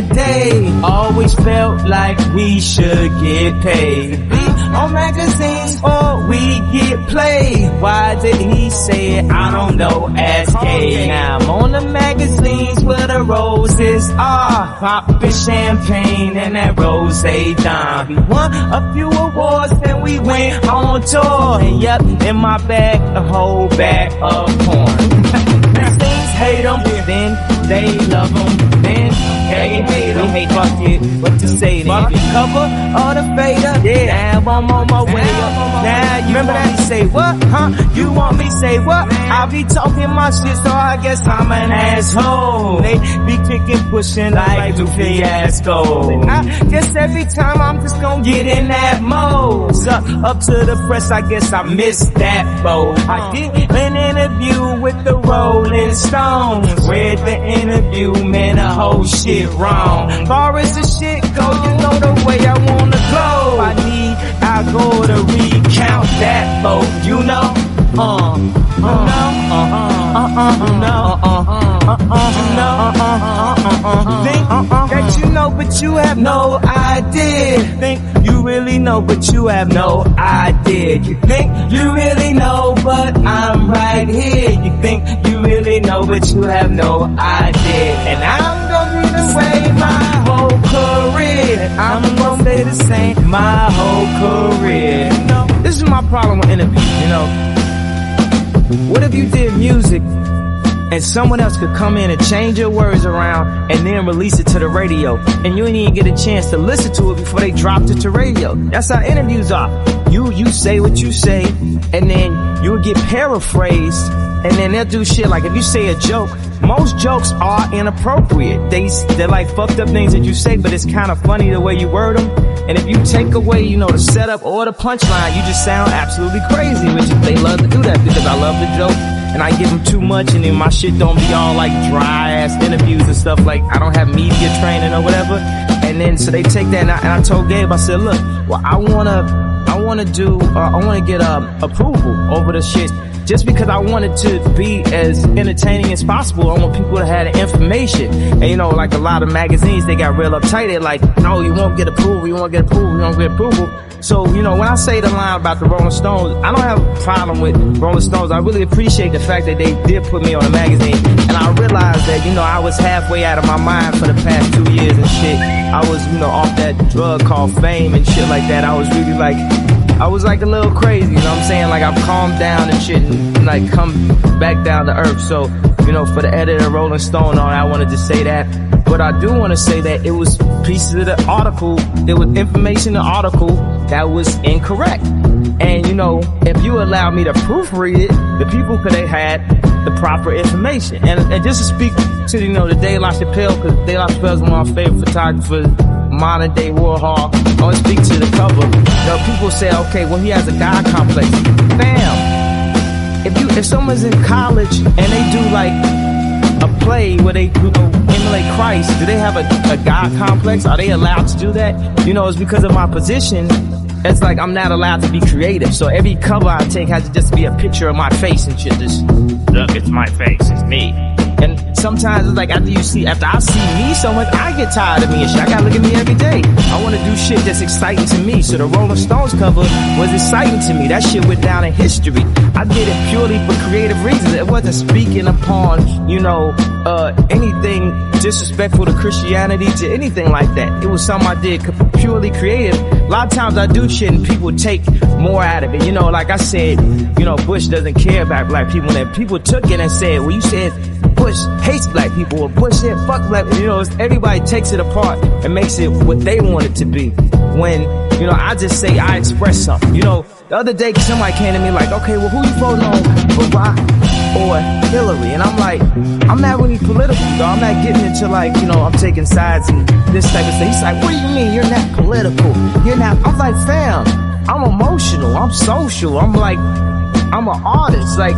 the day, always felt like we should get paid. Be on magazines or we get played. Why did he say it? I don't know, ask K. Now I'm on the magazines where the roses are, popping champagne and that rose dime. We won a few awards, then we went on tour. And yep, in my bag, a whole bag of porn. Magazines hate them, then they love them, then they hate them. Hate fuck it, what to say then? Cover or the fader, yeah. Now I'm on my way up. Now you remember that? You say what? Huh? You want me say what? I be talking my shit, so I guess I'm an asshole. They be kicking, pushing like do fiasco. And I guess every time I'm just gonna get in that mode. So up to the press, I guess I missed that boat. I did an interview with the Rolling Stones. Read the interview, man, the whole shit wrong. Far as the shit go, you know the way I wanna go. I go to recount that vote, you know. Think that you know, but you have no idea. Think you really know, but you have no idea. You think you really know, but I'm right here. You think you really know, but you have no idea. And I'm gonna be the same my whole career. I'm gonna stay the same my whole career. You know, this is my problem with interviews, you know. What if you did music and someone else could come in and change your words around and then release it to the radio, and you didn't even get a chance to listen to it before they dropped it to radio? That's how interviews are. You say what you say, and then you'll get paraphrased, and then they'll do shit like if you say a joke. Most jokes are inappropriate. They're like fucked up things that you say, but it's kind of funny the way you word them. And if you take away, you know, the setup or the punchline, you just sound absolutely crazy, which they love to do that because I love the joke. And I give them too much, and then my shit don't be all like dry ass interviews and stuff, like I don't have media training or whatever. And then so they take that, and I told Gabe, I said, look, well, I wanna get approval over the shit. Just because I wanted to be as entertaining as possible, I want people to have the information. And you know, like a lot of magazines, they got real uptight. They're like, no, you won't get approval, you won't get approval, you won't get approval. So, you know, when I say the line about the Rolling Stones, I don't have a problem with Rolling Stones. I really appreciate the fact that they did put me on a magazine. And I realized that, you know, I was halfway out of my mind for the past 2 years and shit. I was, you know, off that drug called fame and shit like that. I was really like, I was like a little crazy, you know what I'm saying? Like I've calmed down and shit and like come back down to earth. So, you know, for the editor of Rolling Stone, I wanted to say that. But I do want to say that it was pieces of the article, there was information in the article that was incorrect. And you know, if you allow me to proofread it, the people could have had the proper information. And just to speak to, you know, the De La Chapelle, because De La Chapelle is one of my favorite photographers, modern day Warhol. I want to speak to the cover. You know, people say, okay, well, he has a God complex. Fam, if someone's in college and they do like a play where they, you know, emulate Christ, do they have a God complex? Are they allowed to do that? You know, it's because of my position. It's like I'm not allowed to be creative. So every cover I take has to just be a picture of my face and shit. Just, look, it's my face, it's me. And sometimes it's like after I see me so much, I get tired of me and shit. I gotta look at me every day. I wanna do shit that's exciting to me. So the Rolling Stones cover was exciting to me. That shit went down in history. I did it purely for creative reasons. It wasn't speaking upon, you know, anything disrespectful to Christianity, to anything like that. It was something I did purely creative. A lot of times I do shit and people take more out of it. You know, like I said, you know, Bush doesn't care about black people. And people took it and said, well, you said Bush hates black people, or Bush said fuck black people. You know, everybody takes it apart and makes it what they want it to be. When, you know, I just say I express something. You know, the other day somebody came to me like, okay, well, who you voting on, Barack or Hillary? And I'm like, I'm not really political, though. I'm not getting into like, you know, I'm taking sides and this type of thing. He's like, what do you mean you're not political? You're not. I'm like, fam, I'm emotional, I'm social, I'm like, I'm an artist. Like,